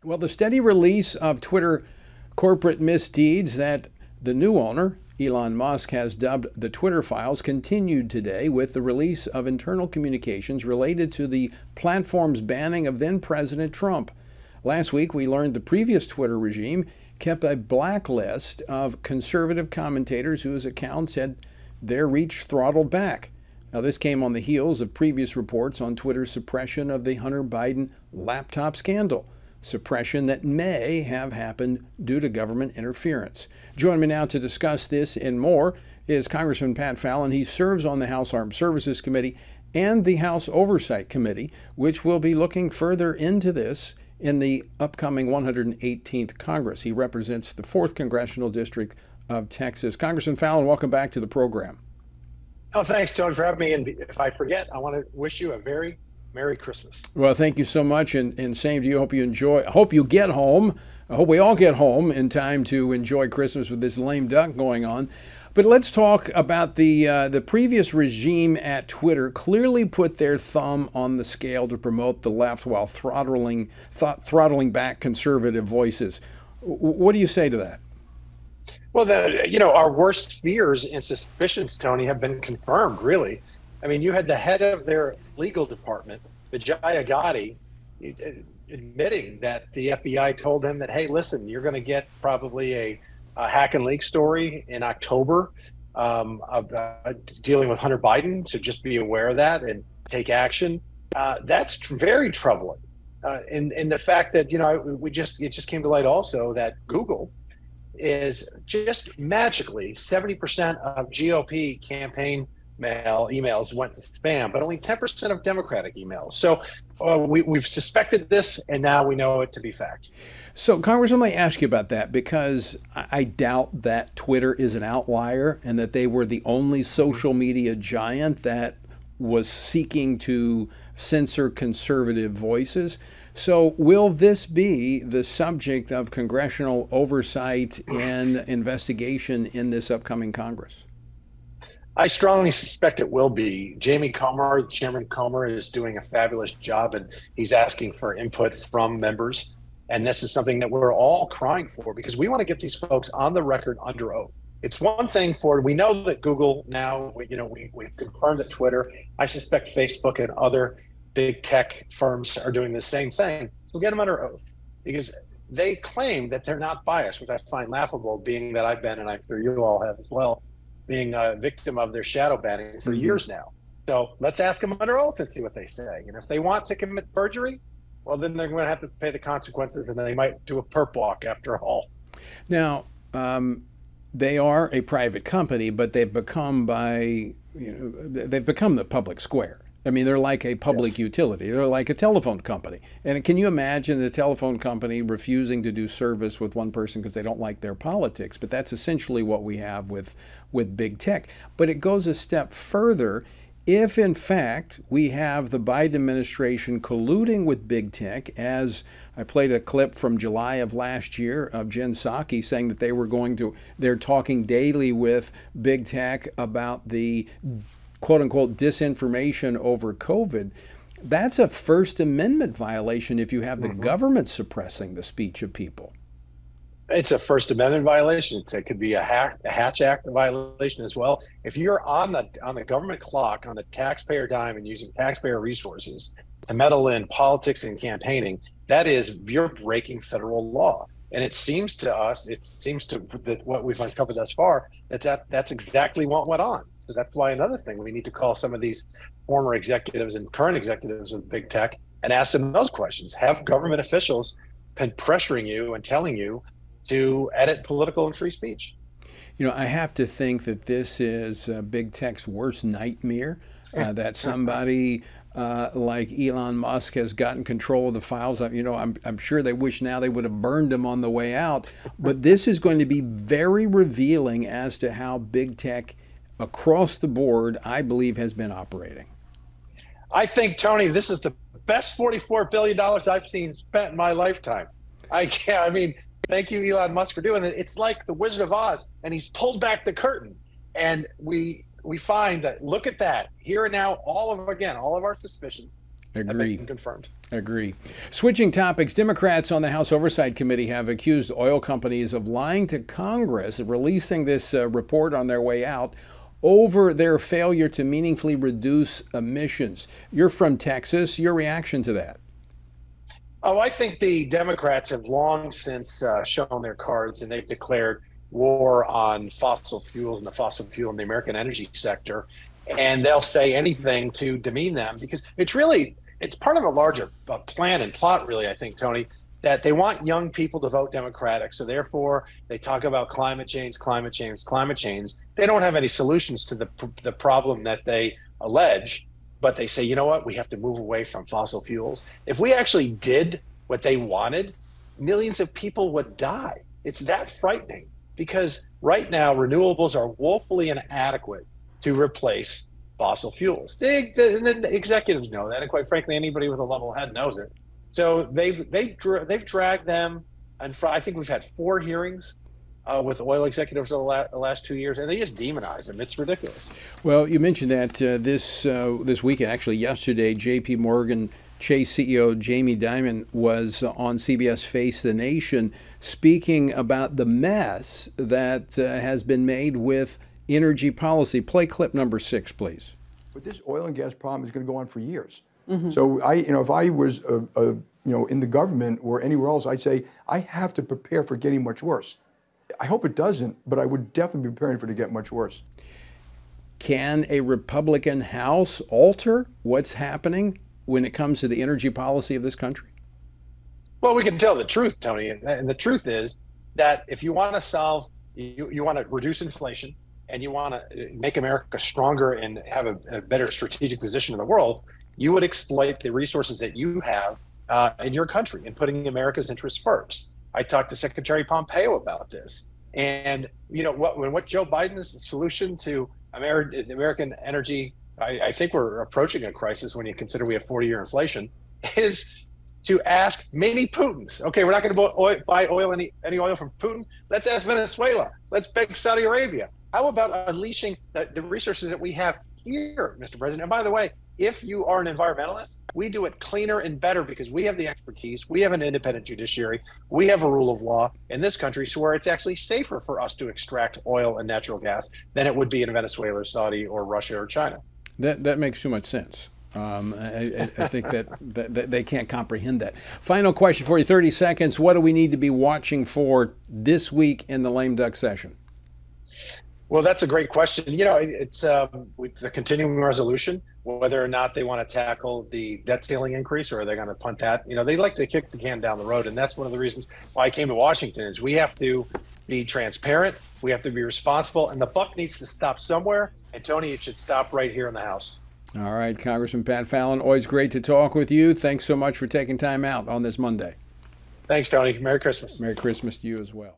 Well, the steady release of Twitter corporate misdeeds that the new owner, Elon Musk, has dubbed the Twitter files continued today with the release of internal communications related to the platform's banning of then-President Trump. Last week, we learned the previous Twitter regime kept a blacklist of conservative commentators whose accounts had their reach throttled back. Now, this came on the heels of previous reports on Twitter's suppression of the Hunter Biden laptop scandal, suppression that may have happened due to government interference. Joining me now to discuss this and more is Congressman Pat Fallon. He serves on the House Armed Services Committee and the House Oversight Committee, which will be looking further into this in the upcoming 118th Congress. He represents the 4th Congressional District of Texas. Congressman Fallon, welcome back to the program. Oh, thanks, Tony, for having me. And if I forget, I want to wish you a very Merry Christmas. Well, thank you so much, and same to you. Hope you enjoy. I hope you get home. I hope we all get home in time to enjoy Christmas with this lame duck going on. But let's talk about the previous regime at Twitter. Clearly put their thumb on the scale to promote the left while throttling back conservative voices. What do you say to that? Well, our worst fears and suspicions, Tony, have been confirmed, really. I mean, you had the head of their legal department, Vijaya Gotti, admitting that the FBI told him that, hey, listen, you're going to get probably a hack and leak story in October of dealing with Hunter Biden. So just be aware of that and take action. That's very troubling. And the fact that, it just came to light also that Google is just magically 70% of GOP campaign emails went to spam, but only 10% of Democratic emails. So we've suspected this, and now we know it to be fact. So, Congressman, let me ask you about that, because I doubt that Twitter is an outlier and that they were the only social media giant that was seeking to censor conservative voices. So will this be the subject of congressional oversight and investigation in this upcoming Congress? I strongly suspect it will be. Jamie Comer, Chairman Comer, is doing a fabulous job, and he's asking for input from members. And this is something that we're all crying for, because we want to get these folks on the record under oath. It's one thing we know that Google now, we've confirmed that Twitter, I suspect Facebook and other big tech firms are doing the same thing. So get them under oath, because they claim that they're not biased, which I find laughable, being that I've been, and I'm sure you all have as well, being a victim of their shadow banning for years now. So let's ask them under oath and see what they say. And if they want to commit perjury, well, then they're going to have to pay the consequences, and they might do a perp walk after all. Now, they are a private company, but they've become they've become the public square. I mean, they're like a public utility. They're like a telephone company. And can you imagine the telephone company refusing to do service with one person because they don't like their politics? But that's essentially what we have with big tech. But it goes a step further. If, in fact, we have the Biden administration colluding with big tech, as I played a clip from July of last year of Jen Psaki saying that they're talking daily with big tech about the quote-unquote disinformation over COVID, that's a First Amendment violation if you have the government suppressing the speech of people. It's a First Amendment violation. It could be a Hatch Act violation as well. If you're on the government clock, on the taxpayer dime, and using taxpayer resources to meddle in politics and campaigning, you're breaking federal law. And it seems to us, that what we've uncovered thus far, that's exactly what went on. So that's why another thing, we need to call some of these former executives and current executives of big tech and ask them those questions. Have government officials been pressuring you and telling you to edit political and free speech? I have to think that this is big tech's worst nightmare, that somebody like Elon Musk has gotten control of the files. I'm sure they wish now they would have burned them on the way out. But this is going to be very revealing as to how big tech across the board, I believe, has been operating. I think, Tony, this is the best $44 billion I've seen spent in my lifetime. Thank you, Elon Musk, for doing it. It's like the Wizard of Oz, and he's pulled back the curtain. And we find that, look at that. Here and now, all of our suspicions have been confirmed. Agree. Switching topics, Democrats on the House Oversight Committee have accused oil companies of lying to Congress, releasing this report on their way out over their failure to meaningfully reduce emissions. You're from Texas. Your reaction to that? Oh, I think the Democrats have long since shown their cards, and they've declared war on fossil fuels and the fossil fuel in the American energy sector. And they'll say anything to demean them because it's part of a larger plan and plot, really, I think, Tony, that they want young people to vote Democratic. So therefore, they talk about climate change, climate change, climate change. They don't have any solutions to the problem that they allege, but they say, you know what, we have to move away from fossil fuels. If we actually did what they wanted, millions of people would die. It's that frightening because right now, renewables are woefully inadequate to replace fossil fuels. The executives know that, and quite frankly, anybody with a level head knows it. So they've dragged them, and I think we've had 4 hearings with oil executives over the last 2 years, and they just demonize them. It's ridiculous. Well, you mentioned that this weekend, actually yesterday, J.P. Morgan Chase CEO Jamie Dimon was on CBS Face the Nation speaking about the mess that has been made with energy policy. Play clip number 6, please. But this oil and gas problem is going to go on for years. Mm-hmm. So if I was, in the government or anywhere else, I'd say I have to prepare for getting much worse. I hope it doesn't, but I would definitely be preparing for it to get much worse. Can a Republican House alter what's happening when it comes to the energy policy of this country? Well, we can tell the truth, Tony, and the truth is that if you want to solve, you want to reduce inflation, and you want to make America stronger and have a better strategic position in the world, you would exploit the resources that you have in your country and putting America's interests first. I talked to Secretary Pompeo about this. And what Joe Biden's solution to American energy, I think we're approaching a crisis when you consider we have 40-year inflation, is to ask mini Putins. Okay, we're not going to buy any oil from Putin. Let's ask Venezuela. Let's beg Saudi Arabia. How about unleashing the resources that we have here, Mr. President? And by the way, if you are an environmentalist, we do it cleaner and better because we have the expertise, we have an independent judiciary, we have a rule of law in this country, so where it's actually safer for us to extract oil and natural gas than it would be in Venezuela or Saudi or Russia or China. That makes too much sense. I think that they can't comprehend that. Final question for you, 30 seconds. What do we need to be watching for this week in the lame duck session? Well, that's a great question. It's the continuing resolution, whether or not they want to tackle the debt ceiling increase or are they going to punt that. They like to kick the can down the road. And that's one of the reasons why I came to Washington is we have to be transparent. We have to be responsible. And the buck needs to stop somewhere. And Tony, it should stop right here in the House. All right, Congressman Pat Fallon, always great to talk with you. Thanks so much for taking time out on this Monday. Thanks, Tony. Merry Christmas. Merry Christmas to you as well.